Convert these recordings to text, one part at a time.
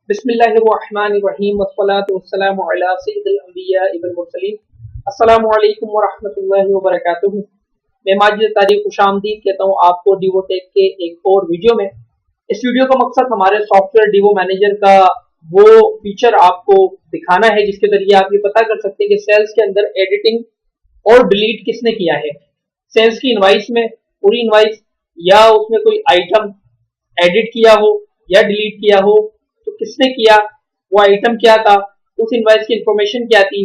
बिस्मिल्लाहिर्रहमानिर्रहीम वस्सलातु वस्सलामु अला सय्यिदिल अंबिया वल मुरसलीन। अस्सलामु अलैकुम वरहमतुल्लाहि वबरकातुहू। मैं माजिद तारीख खुशामदीद कहता हूँ आपको डिवोटेक के एक और वीडियो में। इस वीडियो का मकसद हमारे सॉफ्टवेयर डिवो मैनेजर का वो फीचर आपको दिखाना है जिसके जरिए आप ये पता कर सकते हैं कि सेल्स के अंदर एडिटिंग और डिलीट किसने किया है। सेल्स की इनवाइस में पूरी इनवाइस या उसमें कोई आइटम एडिट किया हो या डिलीट किया हो तो किसने किया, वो आइटम क्या था, उस इनवाइस की इंफॉर्मेशन क्या थी,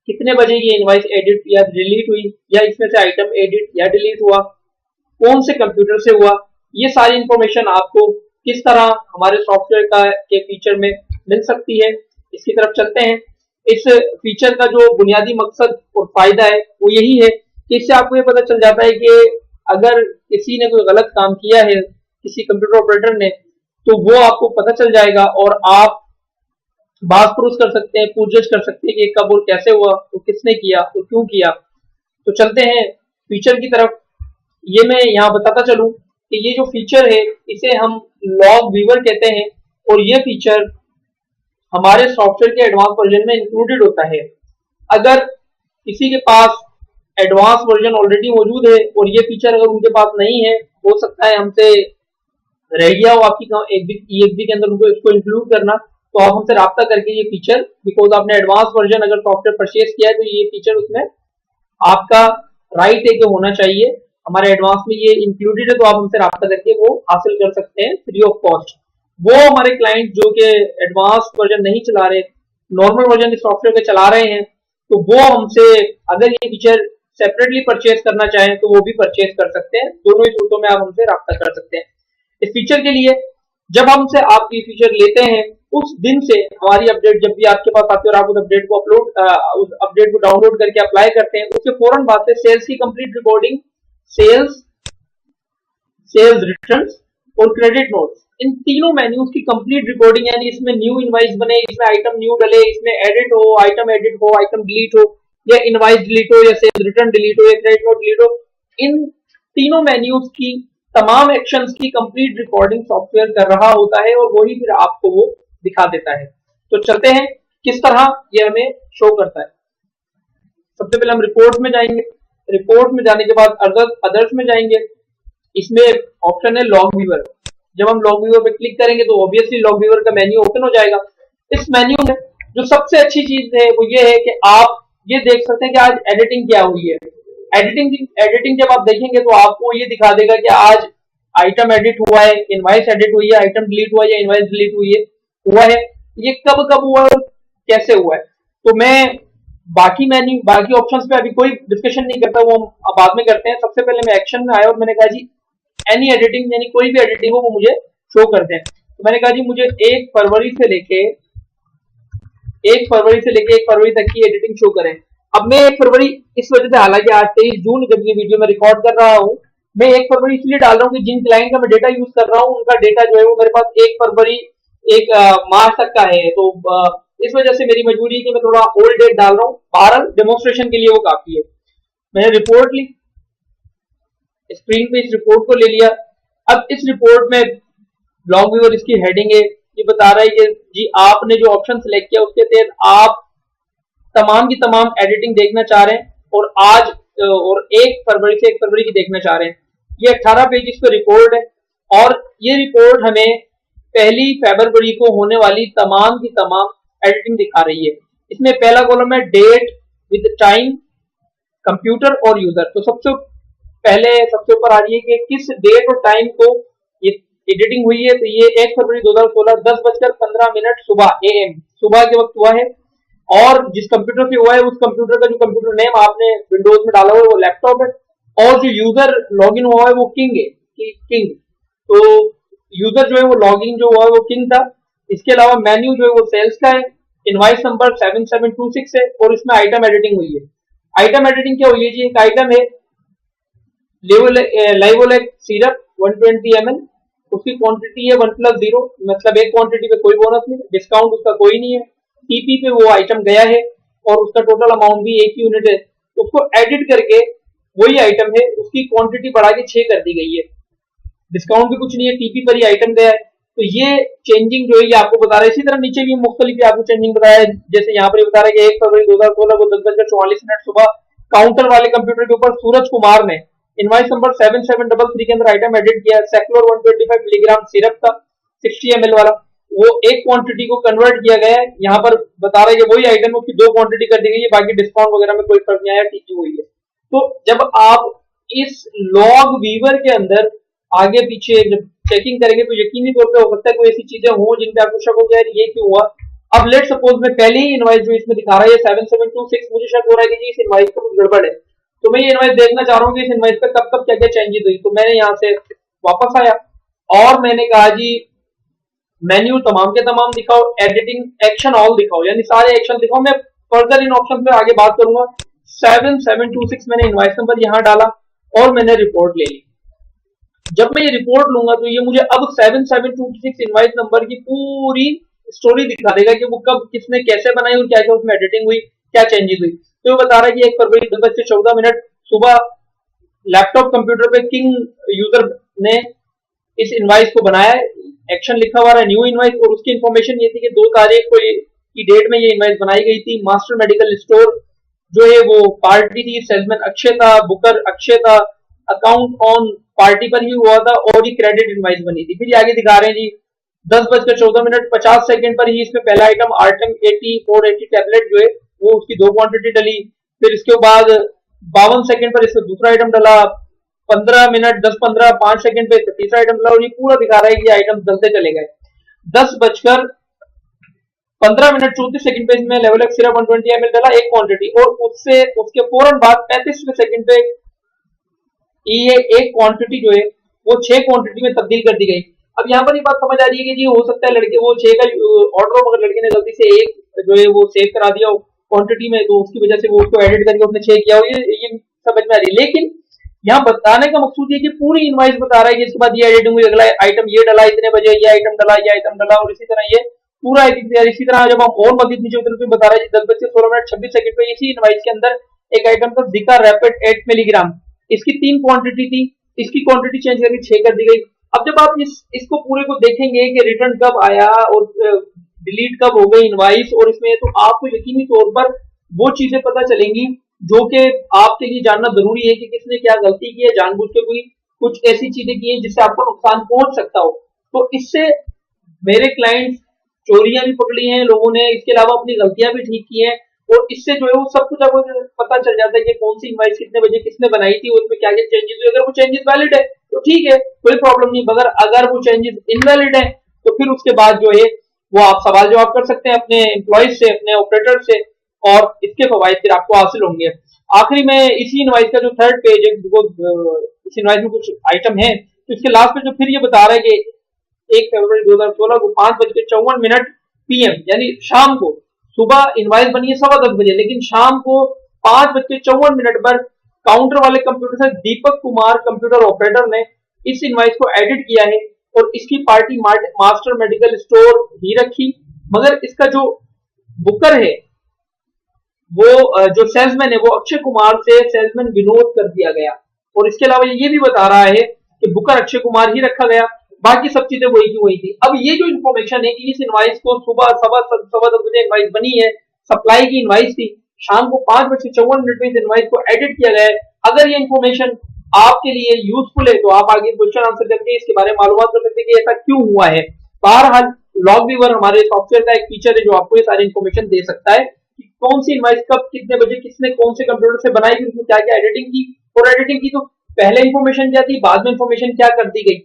कितने बजे ये इनवाइस एडिट या डिलीट हुई या इसमें से आइटम एडिट या डिलीट हुआ, कौन से कंप्यूटर से हुआ, ये सारी इंफॉर्मेशन आपको किस तरह हमारे सॉफ्टवेयर का के फीचर में मिल सकती है। इसकी तरफ चलते हैं। इस फीचर का जो बुनियादी मकसद और फायदा है वो यही है कि इससे आपको ये पता चल जाता है कि अगर किसी ने कोई गलत काम किया है किसी कंप्यूटर ऑपरेटर ने तो वो आपको पता चल जाएगा और आप बात पुरुष कर सकते हैं, पूछताछ कर सकते हैं कि कब और कैसे हुआ, तो किसने किया, तो क्यों किया। तो चलते हैं फीचर की तरफ। ये मैं यहाँ बताता चलूं कि ये जो फीचर है इसे हम लॉग व्यूअर कहते हैं और ये फीचर हमारे सॉफ्टवेयर के एडवांस वर्जन में इंक्लूडेड होता है। अगर किसी के पास एडवांस वर्जन ऑलरेडी मौजूद है और ये फीचर अगर उनके पास नहीं है, हो सकता है हमसे रह गया हो आपकी EXD के अंदर उनको इसको इंक्लूड करना, तो आप हमसे राब्ता करके ये फीचर, बिकॉज आपने एडवांस वर्जन अगर सॉफ्टवेयर परचेज किया है तो ये फीचर उसमें आपका राइट है कि होना चाहिए, हमारे एडवांस में ये इंक्लूडेड है, तो आप हमसे राब्ता करके वो हासिल कर सकते हैं फ्री ऑफ कॉस्ट। वो हमारे क्लाइंट जो कि एडवांस वर्जन नहीं चला रहे, नॉर्मल वर्जन इस सॉफ्टवेयर पे चला रहे हैं, तो वो हमसे अगर ये फीचर सेपरेटली परचेज करना चाहें तो वो भी परचेज कर सकते हैं। दोनों ही सूरतों में आप हमसे राब्ता कर सकते हैं। इस फीचर के लिए जब हमसे आप ये फीचर लेते हैं उस दिन से हमारी अपडेट जब भी आपके पास आती है और आप उस अपडेट को उस अपडेट को डाउनलोड करके अप्लाई करते हैं, उसके फौरन बाद से सेल्स की कंप्लीट रिकॉर्डिंग, सेल्स रिटर्न्स और क्रेडिट नोट्स, इन तीनों मेन्यूज की कंप्लीट रिकॉर्डिंग, यानी इसमें न्यू इनवाइस बने, इसमें आइटम न्यू डले, इसमें एडिट हो, आइटम एडिट हो, आइटम डिलीट हो या इनवाइस डिलीट हो या सेल्स रिटर्न डिलीट हो या क्रेडिट नोट डिलीट हो, इन तीनों मेन्यूज की तमाम एक्शंस की कंप्लीट रिकॉर्डिंग सॉफ्टवेयर कर रहा होता है और वही फिर आपको वो दिखा देता है। तो चलते हैं किस तरह ये हमें शो करता है। सबसे पहले हम रिपोर्ट में जाएंगे। रिपोर्ट में जाने के बाद अदर्स में जाएंगे। इसमें ऑप्शन है लॉग व्यूअर। जब हम लॉग व्यूअर पे क्लिक करेंगे तो ऑब्वियसली लॉग व्यूअर का मेन्यू ओपन हो जाएगा। इस मेन्यू में जो सबसे अच्छी चीज है वो ये है कि आप ये देख सकते हैं कि आज एडिटिंग क्या हुई है। एडिटिंग जब आप देखेंगे तो आपको ये दिखा देगा कि आज आइटम एडिट हुआ है, इनवाइस एडिट हुई है, आइटम डिलीट हुआ है या इनवाइस डिलीट हुआ है, ये कब कब हुआ है, कैसे हुआ है। तो मैं बाकी ऑप्शंस पे अभी कोई डिस्कशन नहीं करता, वो हम बाद में करते हैं। सबसे पहले मैं एक्शन में आया और मैंने कहा जी एनी एडिटिंग, यानी कोई भी एडिटिंग हो वो मुझे शो कर दें। तो मैंने कहा जी मुझे 1 फरवरी से लेके 1 फरवरी तक की एडिटिंग शो करें। अब मैं 1 फरवरी इस वजह से, हालांकि आज 23 जून जब ये वीडियो में रिकॉर्ड कर रहा हूँ, मैं 1 फरवरी इसलिए डाल रहा हूँ कि जिन क्लाइंट का मैं डेटा यूज कर रहा हूँ उनका डेटा जो है वो मेरे पास 1 फरवरी 1 मार्च तक का है। तो इस वजह से मेरी मजबूरी है कि मैं थोड़ा ओल्ड डेट डाल रहा हूँ। बहरहाल डेमोन्स्ट्रेशन के लिए वो काफी है। मैंने रिपोर्ट ली, स्क्रीन पे इस रिपोर्ट को ले लिया। अब इस रिपोर्ट में लॉग व्यूअर इसकी हेडिंग है, ये बता रहा है कि जी आपने जो ऑप्शन सिलेक्ट किया उसके तहत आप तमाम की तमाम एडिटिंग देखना चाह रहे हैं और आज और 1 फरवरी से 1 फरवरी की देखना चाह रहे हैं। ये 18 पेज पे रिपोर्ट है और ये रिपोर्ट हमें 1 फरवरी को होने वाली तमाम की तमाम एडिटिंग दिखा रही है। इसमें पहला कॉलम है डेट विद टाइम, कंप्यूटर और यूजर। तो सबसे ऊपर आ रही है कि किस डेट और टाइम को ये एडिटिंग हुई है। तो ये 1 फरवरी 2016 10:15 सुबह AM, सुबह के वक्त हुआ है और जिस कंप्यूटर पे हुआ है उस कंप्यूटर का जो कंप्यूटर नेम आपने विंडोज में डाला हुआ है वो लैपटॉप है और जो यूजर लॉगिन हुआ है वो किंग है, किंग। तो यूजर जो है वो लॉगिन जो हुआ है वो किंग था। इसके अलावा मेन्यू जो है वो सेल्स का है, इनवाइस नंबर 7726 है और इसमें आइटम एडिटिंग हुई है। आइटम एडिटिंग क्या हुई है जी, एक आइटम है लाइवोलेक सिरप 120 ml, उसकी क्वांटिटी है 1+0, मतलब एक क्वांटिटी पे कोई बोनस नहीं, डिस्काउंट उसका कोई नहीं है। टीपी पे वो आइटम गया है और उसका टोटल अमाउंट भी 1 यूनिट है। उसको एडिट करके वही आइटम है उसकी क्वांटिटी बढ़ा के 6 कर दी गई है। डिस्काउंट भी कुछ नहीं है, टीपी पर ही आइटम गया है। तो ये चेंजिंग जो है ये आपको बता रहा है। इसी तरह नीचे भी मुख्तलिफ आपको चेंजिंग बताया है, जैसे यहाँ पर ये बता रहा है कि 1 फरवरी 2016 को 10:44 सुबह काउंटर वाले कंप्यूटर के ऊपर सूरज कुमार ने इनवाइस नंबर 7733 के अंदर आइटम एडिट किया, सेक्युलर 125 मिलीग्राम सिरप का 60 ml वाला, वो एक क्वांटिटी को कन्वर्ट किया गया है। यहाँ पर बता रहा है कि वही आइटम उसकी 2 क्वांटिटी कर दी गई है, बाकी डिस्काउंट वगैरह में कोई फर्क नहीं आया, ठीक हुई है। तो जब आप इस लॉग वीवर के अंदर आगे पीछे जब चेकिंग करेंगे तो यकीनी तौर पे हो सकता है कोई ऐसी चीजें हों जिन पे आपको शक हो गया ये क्यों हुआ। अब लेट सपोज में पहले ही इनवाइस जो इसमें दिखा रहा है 7726, मुझे शक हो रहा है कि इस इनवाइस का कुछ गड़बड़ है, तो मैं ये इनवाइस देखना चाह रहा हूँ कि इस इनवाइस पे कब कब क्या क्या चेंजेस हुई। तो मैंने यहाँ से वापस आया और मैंने कहा जी मेन्यू तमाम के तमाम दिखाओ, एडिटिंग एक्शन ऑल दिखाओ, यानी सारे एक्शन दिखाओ। मैं फर्दर इन ऑप्शन पे आगे बात करूंगा। 7726 मैंने इनवाइस नंबर यहाँ डाला और मैंने रिपोर्ट ले ली। जब मैं ये रिपोर्ट लूंगा तो ये मुझे अब 7726 इनवाइस नंबर की पूरी स्टोरी दिखा देगा कि वो कब किसने कैसे बनाई और क्या क्या उसमें एडिटिंग हुई, क्या चेंजेस हुई। तो ये बता रहा है कि 1 फरवरी 10:14 सुबह लैपटॉप कंप्यूटर पे किंग यूजर ने इस इनवाइस को बनाया, एक्शन लिखा हुआ है न्यू इनवाइस, और उसकी इंफॉर्मेशन ये थी कि 2 तारीख को की डेट में ये इनवाइस बनाई गई थी। मास्टर मेडिकल स्टोर जो है वो पार्टी थी, सेल्समैन अक्षय था, बुकर अक्षय था, अकाउंट ऑन पार्टी पर ही हुआ था और ये क्रेडिट इनवाइस बनी थी। फिर ये आगे दिखा रहे हैं जी 10:14 50 सेकंड पर ही इसमें पहला आइटम आर्टम 480 टैबलेट जो है वो उसकी 2 क्वांटिटी डली। फिर इसके बाद 52 सेकंड पर इसमें दूसरा आइटम डला, 15 मिनट 10-15 5 सेकंड पे तीसरा आइटम डला, और ये पूरा दिखा रहा है कि आइटम डलते चले गए। 10:15 34 सेकंड पे इसमें लेवल एक्स सिरप 120 ml डला, एक क्वांटिटी, और उससे उसके फौरन बाद 35वें सेकंड पे ये एक क्वांटिटी जो है वो 6 क्वांटिटी में तब्दील कर दी गई। अब यहाँ पर ये बात समझ आ रही है कि जी हो सकता है लड़के वो 6 का ऑर्डर हो मगर लड़के ने गलती से एक जो है वो सेव करा दिया हो क्वांटिटी में, तो उसकी वजह से वो उसको एडिट करके उसने 6 किया हो, ये समझ में आ रही है। लेकिन यहाँ बताने का मकसूद ये कि पूरी इनवाइस बता रहा है कि इसके बाद ये एडिटिंग हुई, अगला आइटम ये डला इतने बजे, ये आइटम डला, ये आइटम डला, और इसी तरह ये पूरा। इसी तरह जब हम और मजीद नीचे उतरते बता रहा है 10:16 पे इसी इनवाइस के अंदर एक आइटम था जिका रैपिड 8 मिलीग्राम, इसकी 3 क्वांटिटी थी, इसकी क्वांटिटी चेंज करके 6 कर दी गई। अब जब आप इसको पूरे को देखेंगे कि रिटर्न कब आया और डिलीट कब हो गई इनवाइस और इसमें, तो आपको यकीनी तौर पर वो चीजें पता चलेंगी जो कि आपके लिए जानना जरूरी है कि किसने क्या गलती की है, जानबूझ के कोई कुछ ऐसी चीजें की है जिससे आपको नुकसान पहुंच सकता हो। तो इससे मेरे क्लाइंट्स चोरियां भी पकड़ी हैं लोगों ने, इसके अलावा अपनी गलतियां भी ठीक की हैं, और इससे जो है वो सब कुछ आपको पता चल जाता है कि कौन सी इनवाइस कितने बजे किसने बनाई थी, उसमें क्या क्या चेंजेस हुए। अगर वो चेंजेस वैलिड है तो ठीक है, कोई प्रॉब्लम नहीं, मगर अगर वो चेंजेस इनवैलिड है तो फिर उसके बाद जो है वो आप सवाल जवाब कर सकते हैं अपने एम्प्लॉयज से, अपने ऑपरेटर से, और इसके फवायद फिर आपको हासिल होंगे। आखिरी में इसी इनवाइस का जो थर्ड पेज है, इस इनवाइस में कुछ आइटम है, तो इसके लास्ट में जो फिर ये बता रहा है कि 1 फरवरी 2016 को 5:54 PM यानी शाम को, सुबह इनवाइस बनी है 10:15 बजे, लेकिन शाम को 5:54 पर काउंटर वाले कंप्यूटर से दीपक कुमार कंप्यूटर ऑपरेटर ने इस इनवाइस को एडिट किया है और इसकी पार्टी मास्टर मेडिकल स्टोर ही रखी, मगर इसका जो बुकर है वो जो सेल्समैन है वो अक्षय कुमार से सेल्समैन विनोद कर दिया गया, और इसके अलावा ये भी बता रहा है कि बुकर अक्षय कुमार ही रखा गया, बाकी सब चीजें वही की वही थी। अब ये जो इन्फॉर्मेशन है कि इस इनवाइस को सुबह 10:15 बजे इनवाइस बनी है, सप्लाई की इनवाइस थी, शाम को 5:54 पे इस इनवाइस को एडिट किया गया है, अगर ये इन्फॉर्मेशन आपके लिए यूजफुल है तो आप आगे क्वेश्चन आंसर करके इसके बारे में मालूमात कर सकते हैं कि ऐसा क्यों हुआ है। बहरहाल लॉगवीवर हमारे सॉफ्टवेयर का एक फीचर है जो आपको ये सारी इन्फॉर्मेशन दे सकता है कि कौन सी इनवाइस कब कितने बजे किसने कौन से कंप्यूटर से बनाई थी, उसमें क्या क्या एडिटिंग की, और एडिटिंग की तो पहले इन्फॉर्मेशन क्या थी, बाद में इन्फॉर्मेशन क्या कर दी गई,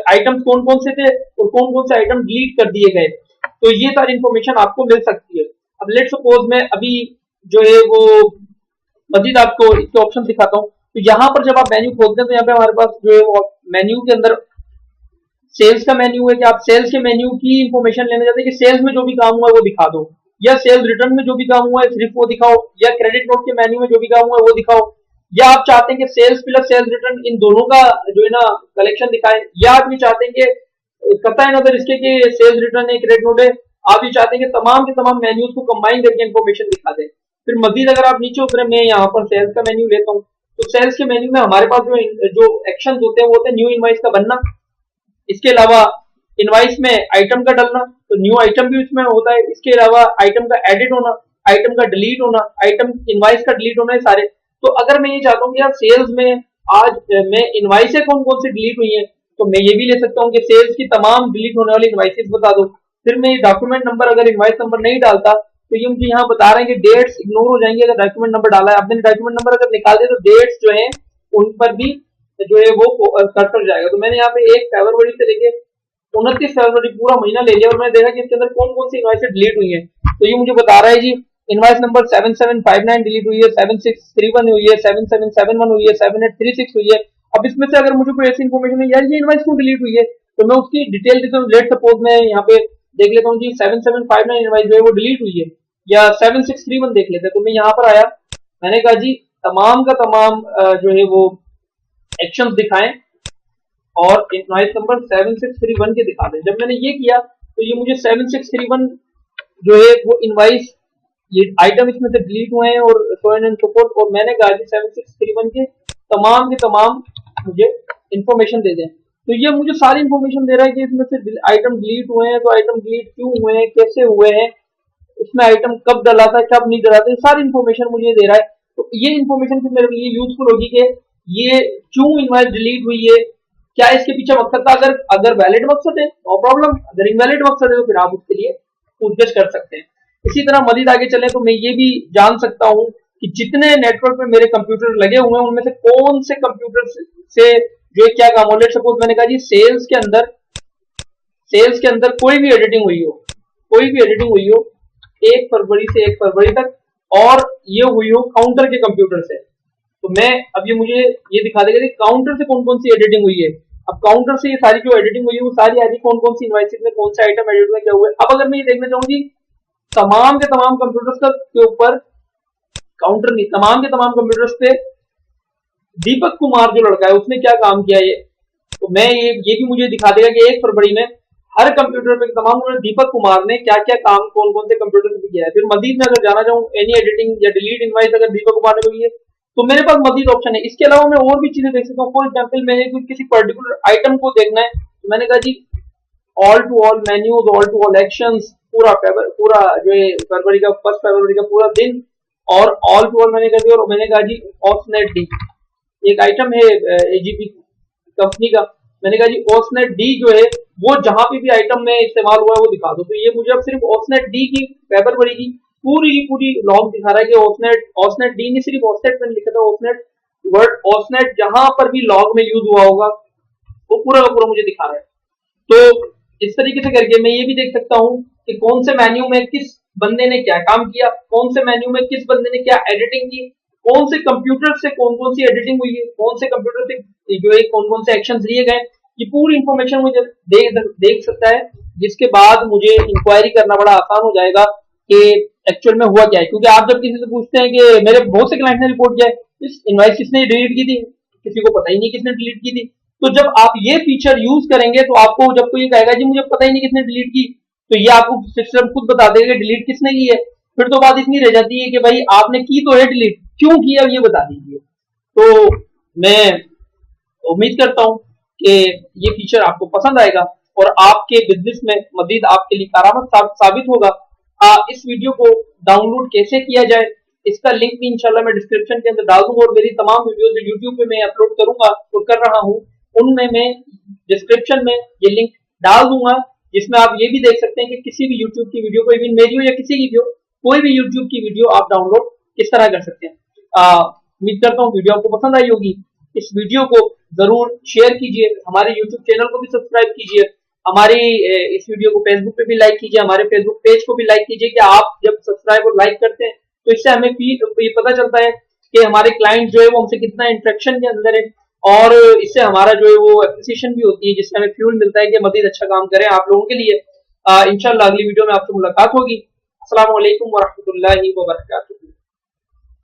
आइटम्स कौन कौन से थे और कौन कौन से आइटम डिलीट कर दिए गए, तो ये सारी इन्फॉर्मेशन आपको मिल सकती है। अब लेट सपोज मैं अभी जो है वो मजीद आपको इसके ऑप्शन दिखाता हूँ। तो यहाँ पर जब आप मेन्यू खोलते हैं तो यहाँ पे हमारे पास जो है मेन्यू के अंदर सेल्स का मेन्यू है कि आप सेल्स के मेन्यू की इंफॉर्मेशन लेना चाहते हैं कि सेल्स में जो भी काम हुआ है वो दिखा दो, या सेल्स रिटर्न में जो भी काम हुआ है सिर्फ वो दिखाओ, या क्रेडिट नोट के मेन्यू में जो भी काम हुआ है वो दिखाओ, या आप चाहते हैं कि सेल्स प्लस सेल्स रिटर्न इन दोनों का जो है ना कलेक्शन दिखाएं, या आप ये चाहते हैं कि कतई नजर इसके कि सेल्स रिटर्न है क्रेडिट नोट है, आप ये चाहते हैं कि तमाम के तमाम मेन्यूज को कंबाइन करके इंफॉर्मेशन दिखा दें। फिर मजीद अगर आप नीचे उतरे, मैं यहाँ पर सेल्स का मेन्यू लेता हूँ, तो सेल्स के मेन्यू में हमारे पास जो एक्शन होते हैं वो होते हैं न्यू इनवाइस का बनना, इसके अलावा इनवाइस में आइटम का डलना, तो न्यू आइटम भी उसमें होता है। इसके अलावा आइटम का एडिट होना, आइटम का डिलीट होना, आइटम इनवाइस का डिलीट होना है सारे। तो अगर मैं ये चाहता हूँ कि यार सेल्स में आज मैं इनवाइसें कौन कौन सी डिलीट हुई है, तो मैं ये भी ले सकता हूँ कि सेल्स की तमाम डिलीट होने वाली इनवाइसेस बता दो। फिर मैं डॉक्यूमेंट नंबर अगर इनवाइस नंबर नहीं डालता तो ये मुझे यहाँ बता रहे हैं कि डेट्स इग्नोर हो जाएंगे अगर डॉक्यूमेंट नंबर डाला है। अब मैंने डॉक्यूमेंट नंबर अगर निकाल दिया तो डेट्स जो है उन पर भी जो है वो कर्सर जाएगा। तो मैंने यहाँ पे 1 फरवरी से लेके 29 फरवरी पूरा महीना ले लिया और मैंने देखा कि इसके अंदर कौन कौन सी इनवाइस डिलीट हुई है। तो ये मुझे बता रहा है जी इनवाइस नंबर 7759 डिलीट हुई है, 7631 हुई है, 7771 हुई है, 7836 हुई है। अब इसमें से अगर मुझे कोई ऐसी इन्फॉर्मेशन है यार ये इनवाइस क्यों डिलीट हुई है, तो मैं उसकी डिटेल देता हूँ। लेट सपोज मैं यहाँ पे देख लेता हूँ जी 7759 इनवाइस जो है वो डिलीट हुई है, या 7631 देख लेते हैं। तो मैं यहाँ पर आया, मैंने कहा जी तमाम का तमाम जो है वो एक्शंस दिखाएं और इनवाइस नंबर 7631 के दिखा दें। जब मैंने ये किया तो ये मुझे 7631 जो है वो इनवाइस ये आइटम इसमें से डिलीट हुए हैं और सो एंड सो फोर्थ। और मैंने कहा जी 7631 के तमाम मुझे इंफॉर्मेशन दे दें। तो ये मुझे सारी इंफॉर्मेशन दे रहा है कि इसमें से आइटम डिलीट हुए हैं, तो आइटम डिलीट क्यों हुए हैं, कैसे हुए हैं, उसमें आइटम कब डला था, कब नहीं डला था, ये सारी इंफॉर्मेशन मुझे दे रहा है। तो ये इंफॉर्मेशन फिर मेरे लिए यूजफुल होगी कि ये क्यों इनवाइस डिलीट हुई है, क्या इसके पीछे मकसद था। अगर अगर वैलिड मकसद है नो प्रॉब्लम, अगर इनवैलिड मकसद है तो फिर आप उसके लिए पूछताछ कर सकते हैं। इसी तरह मजीद आगे चले तो मैं ये भी जान सकता हूँ कि जितने नेटवर्क में मेरे कंप्यूटर लगे हुए हैं उनमें से कौन से कंप्यूटर से जो है क्या काम हो। लेट सपोज मैंने कहा जी सेल्स के अंदर कोई भी एडिटिंग हुई हो, 1 फरवरी से 1 फरवरी तक, और ये हुई हो काउंटर के कंप्यूटर से, तो मैं अब ये मुझे ये दिखा देगा कि काउंटर से कौन कौन सी एडिटिंग हुई है। अब काउंटर से ये सारी जो एडिटिंग हुई है वो सारी आ रही कौन कौन सी इनवाइसेस में कौन सा आइटम एडिट हुआ क्या हुआ है। अब अगर मैं ये देखना चाहूंगी तमाम के तमाम कंप्यूटर्स के ऊपर काउंटर नहीं, तमाम के तमाम कंप्यूटर्स पे दीपक कुमार जो लड़का है उसने क्या काम किया ये, तो मैं ये भी मुझे दिखा देगा कि 1 फरवरी में हर कंप्यूटर पे तमाम दीपक कुमार ने क्या क्या काम कौन कौन से कंप्यूटर पे किया है। फिर मजीद में अगर जाना चाहूँ एनी एडिटिंग या डिलीट इनवाइस अगर दीपक कुमार ने की है तो मेरे पास मजीद ऑप्शन है। इसके अलावा मैं और भी चीजें देख सकता हूँ। फॉर एग्जाम्पल मैंने किसी पर्टिकुलर आइटम को देखना है तो मैंने कहा जी all to all menus, all to all actions, पूरा जो है फरवरी का 1 फरवरी का पूरा दिन, और ऑल टू ऑल मैंने कर दिया। और मैंने कहा जी ऑसनेट डी एक आइटम है एजीपी कंपनी का, मैंने कहा जी ऑसनेट डी जो है वो जहां पे भी आइटम में इस्तेमाल हुआ है वो दिखा दो। तो ये मुझे अब सिर्फ ऑसनेट डी की फरवरी की पूरी लॉग दिखा रहा है कि ऑसनेट डी नहीं, सिर्फ ऑसनेट मैंने लिखा था, ऑसनेट वर्ड ऑसनेट जहां पर भी लॉग में यूज हुआ होगा वो पूरा का पूरा मुझे दिखा रहा है। तो इस तरीके से करके मैं ये भी देख सकता हूँ कि कौन से मेन्यू में किस बंदे ने क्या काम किया, कौन से मेन्यू में किस बंदे ने क्या एडिटिंग की, कौन से कंप्यूटर से कौन कौन सी एडिटिंग हुई है, कौन से कंप्यूटर से जो है कौन कौन से एक्शंस लिए गए। ये पूरी इंफॉर्मेशन मुझे देख सकता है, जिसके बाद मुझे इंक्वायरी करना बड़ा आसान हो जाएगा कि एक्चुअल में हुआ क्या है। क्योंकि आप जब किसी से पूछते हैं कि मेरे बहुत से क्लाइंट ने रिपोर्ट किया है इस इनवाइस किसने डिलीट की थी, किसी को पता ही नहीं किसने डिलीट की थी। तो जब आप ये फीचर यूज करेंगे तो आपको जब कोई कहेगा जी मुझे पता ही नहीं किसने डिलीट की, तो ये आपको सिस्टम खुद बता देगा कि डिलीट किसने की है। फिर तो बात इतनी रह जाती है कि भाई आपने की तो है डिलीट, क्यों किया ये बता दीजिए। तो मैं उम्मीद करता हूं कि ये फीचर आपको पसंद आएगा और आपके बिजनेस में मजीद आपके लिए कारगर साबित होगा। इस वीडियो को डाउनलोड कैसे किया जाए इसका लिंक भी इंशाल्लाह मैं डिस्क्रिप्शन के अंदर डाल दूंगा, और मेरी तमाम वीडियोस जो यूट्यूब पे मैं अपलोड करूंगा और कर रहा हूं उनमें मैं डिस्क्रिप्शन में ये लिंक डाल दूंगा, जिसमें आप ये भी देख सकते हैं कि किसी भी यूट्यूब की वीडियो को, इवन मेरी हो या किसी की भी हो, कोई भी यूट्यूब की वीडियो आप डाउनलोड किस तरह कर सकते हैं। उम्मीद करता हूँ वीडियो आपको पसंद आई होगी। इस वीडियो को जरूर शेयर कीजिए, हमारे यूट्यूब चैनल को भी सब्सक्राइब कीजिए, हमारी इस वीडियो को फेसबुक पे भी लाइक कीजिए, हमारे फेसबुक पेज को भी लाइक कीजिए। कि आप जब सब्सक्राइब और लाइक करते हैं तो इससे हमें ये पता चलता है कि हमारे क्लाइंट जो है वो हमसे कितना इंटरेक्शन के अंदर है, और इससे हमारा जो है वो एप्रिसिएशन भी होती है, जिससे हमें फ्यूल मिलता है कि मजीद अच्छा काम करें आप लोगों के लिए। इंशाल्लाह अगली वीडियो में आपसे मुलाकात होगी। अस्सलाम वालेकुम व रहमतुल्लाहि व बरकातुहू।